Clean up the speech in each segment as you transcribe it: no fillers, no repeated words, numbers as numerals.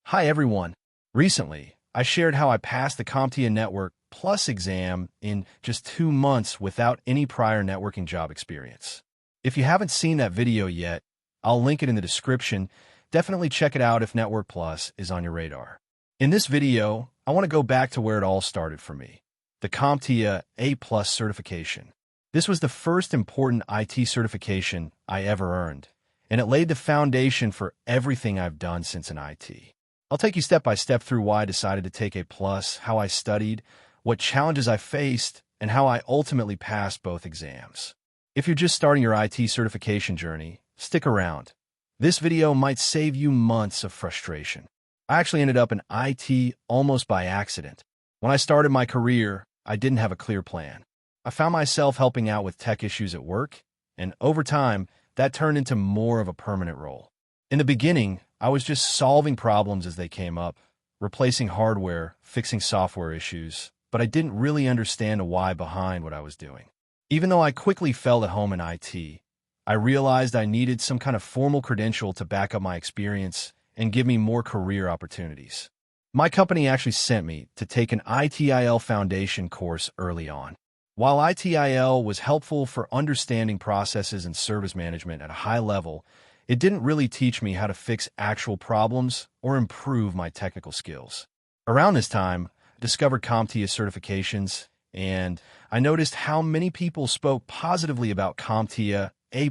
Hi everyone. Recently, I shared how I passed the CompTIA Network Plus exam in just 2 months without any prior networking job experience. If you haven't seen that video yet, I'll link it in the description. Definitely check it out if Network Plus is on your radar. In this video, I want to go back to where it all started for me, the CompTIA A Plus certification. This was the first important IT certification I ever earned, and it laid the foundation for everything I've done since in IT. I'll take you step by step through why I decided to take A+, how I studied, what challenges I faced, and how I ultimately passed both exams. If you're just starting your IT certification journey, stick around. This video might save you months of frustration. I actually ended up in IT almost by accident. When I started my career, I didn't have a clear plan. I found myself helping out with tech issues at work, and over time, that turned into more of a permanent role. In the beginning, I was just solving problems as they came up, replacing hardware, fixing software issues, but I didn't really understand the why behind what I was doing. Even though I quickly felt at home in IT, I realized I needed some kind of formal credential to back up my experience and give me more career opportunities. My company actually sent me to take an ITIL foundation course early on. While ITIL was helpful for understanding processes and service management at a high level, it didn't really teach me how to fix actual problems or improve my technical skills. Around this time, I discovered CompTIA certifications, and I noticed how many people spoke positively about CompTIA A+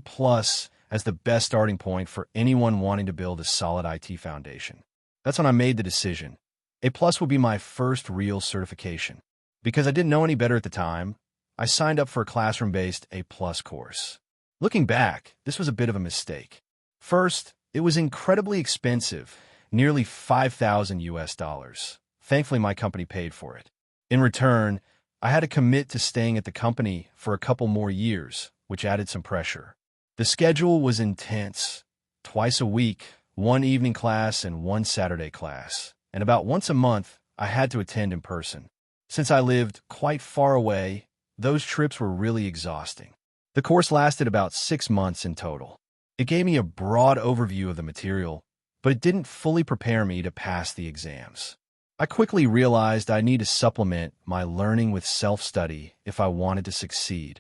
as the best starting point for anyone wanting to build a solid IT foundation. That's when I made the decision. A+ would be my first real certification. Because I didn't know any better at the time, I signed up for a classroom-based A+ course. Looking back, this was a bit of a mistake. First, it was incredibly expensive, nearly $5,000. Thankfully, my company paid for it. In return, I had to commit to staying at the company for a couple more years, which added some pressure. The schedule was intense, twice a week, 1 evening class and 1 Saturday class, and about once a month, I had to attend in person. Since I lived quite far away, those trips were really exhausting. The course lasted about 6 months in total. It gave me a broad overview of the material, but it didn't fully prepare me to pass the exams. I quickly realized I need to supplement my learning with self-study if I wanted to succeed.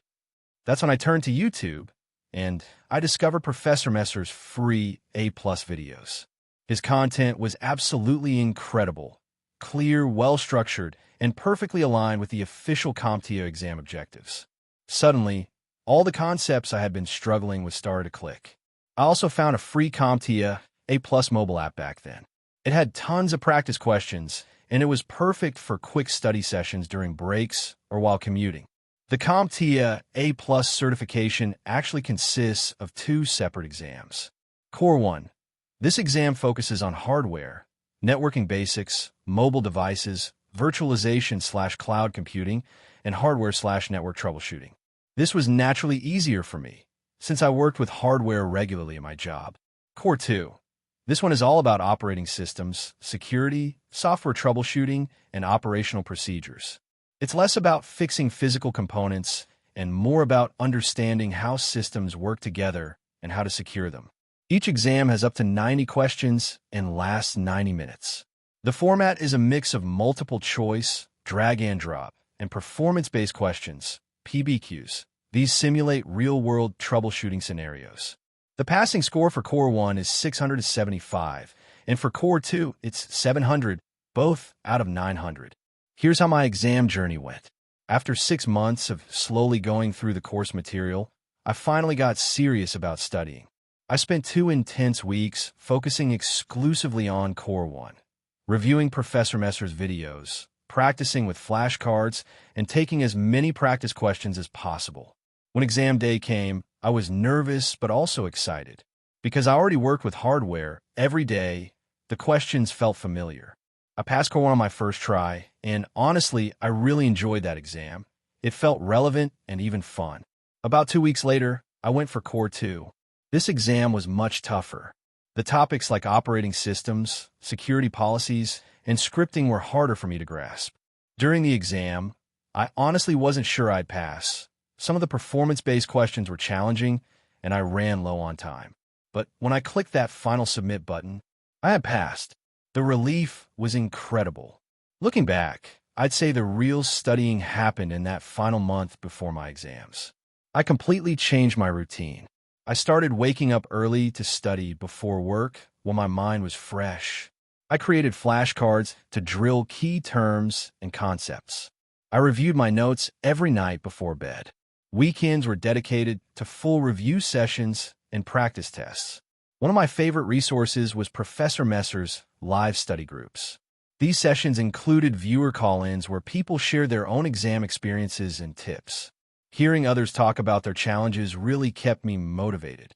That's when I turned to YouTube, and I discovered Professor Messer's free A+ videos. His content was absolutely incredible, clear, well-structured, and perfectly aligned with the official CompTIA exam objectives. Suddenly, all the concepts I had been struggling with started to click. I also found a free CompTIA A+ mobile app back then. It had tons of practice questions, and it was perfect for quick study sessions during breaks or while commuting. The CompTIA A+ certification actually consists of 2 separate exams. Core 1. This exam focuses on hardware, networking basics, mobile devices, virtualization/cloud computing, and hardware/network troubleshooting. This was naturally easier for me, since I worked with hardware regularly in my job. Core 2. This one is all about operating systems, security, software troubleshooting, and operational procedures. It's less about fixing physical components and more about understanding how systems work together and how to secure them. Each exam has up to 90 questions and lasts 90 minutes. The format is a mix of multiple choice, drag and drop, and performance-based questions, PBQs. These simulate real-world troubleshooting scenarios. The passing score for Core 1 is 675, and for Core 2, it's 700, both out of 900. Here's how my exam journey went. After 6 months of slowly going through the course material, I finally got serious about studying. I spent 2 intense weeks focusing exclusively on Core 1, reviewing Professor Messer's videos, practicing with flashcards, and taking as many practice questions as possible. When exam day came, I was nervous but also excited. Because I already worked with hardware every day, the questions felt familiar. I passed Core 1 on my first try, and honestly, I really enjoyed that exam. It felt relevant and even fun. About 2 weeks later, I went for Core 2. This exam was much tougher. The topics like operating systems, security policies, and scripting were harder for me to grasp. During the exam, I honestly wasn't sure I'd pass. Some of the performance-based questions were challenging, and I ran low on time. But when I clicked that final submit button, I had passed. The relief was incredible. Looking back, I'd say the real studying happened in that final month before my exams. I completely changed my routine. I started waking up early to study before work while my mind was fresh. I created flashcards to drill key terms and concepts. I reviewed my notes every night before bed. Weekends were dedicated to full review sessions and practice tests. One of my favorite resources was Professor Messer's live study groups. These sessions included viewer call-ins where people shared their own exam experiences and tips. Hearing others talk about their challenges really kept me motivated.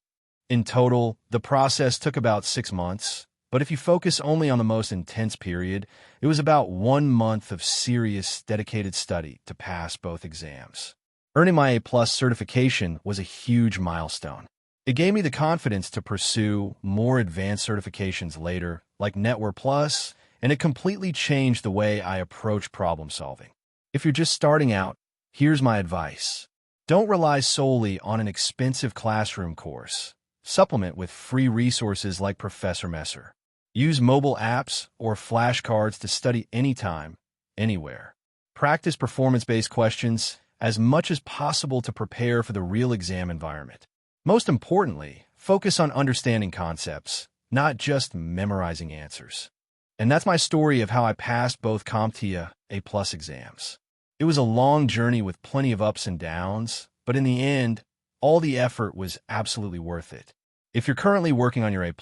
In total, the process took about 6 months, but if you focus only on the most intense period, it was about 1 month of serious, dedicated study to pass both exams. Earning my A+ certification was a huge milestone. It gave me the confidence to pursue more advanced certifications later, like Network Plus, and it completely changed the way I approach problem solving. If you're just starting out, here's my advice. Don't rely solely on an expensive classroom course. Supplement with free resources like Professor Messer. Use mobile apps or flashcards to study anytime, anywhere. Practice performance-based questions as much as possible to prepare for the real exam environment. Most importantly, focus on understanding concepts, not just memorizing answers. And that's my story of how I passed both CompTIA A+ exams. It was a long journey with plenty of ups and downs, but in the end, all the effort was absolutely worth it. If you're currently working on your A+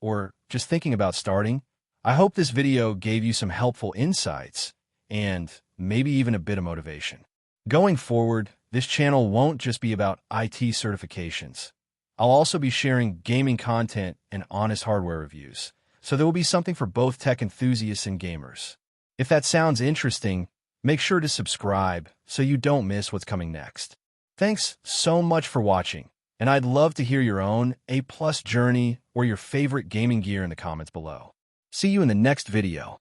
or just thinking about starting, I hope this video gave you some helpful insights and maybe even a bit of motivation. Going forward, this channel won't just be about IT certifications. I'll also be sharing gaming content and honest hardware reviews, so there will be something for both tech enthusiasts and gamers. If that sounds interesting, make sure to subscribe so you don't miss what's coming next. Thanks so much for watching, and I'd love to hear your own A+ journey or your favorite gaming gear in the comments below. See you in the next video.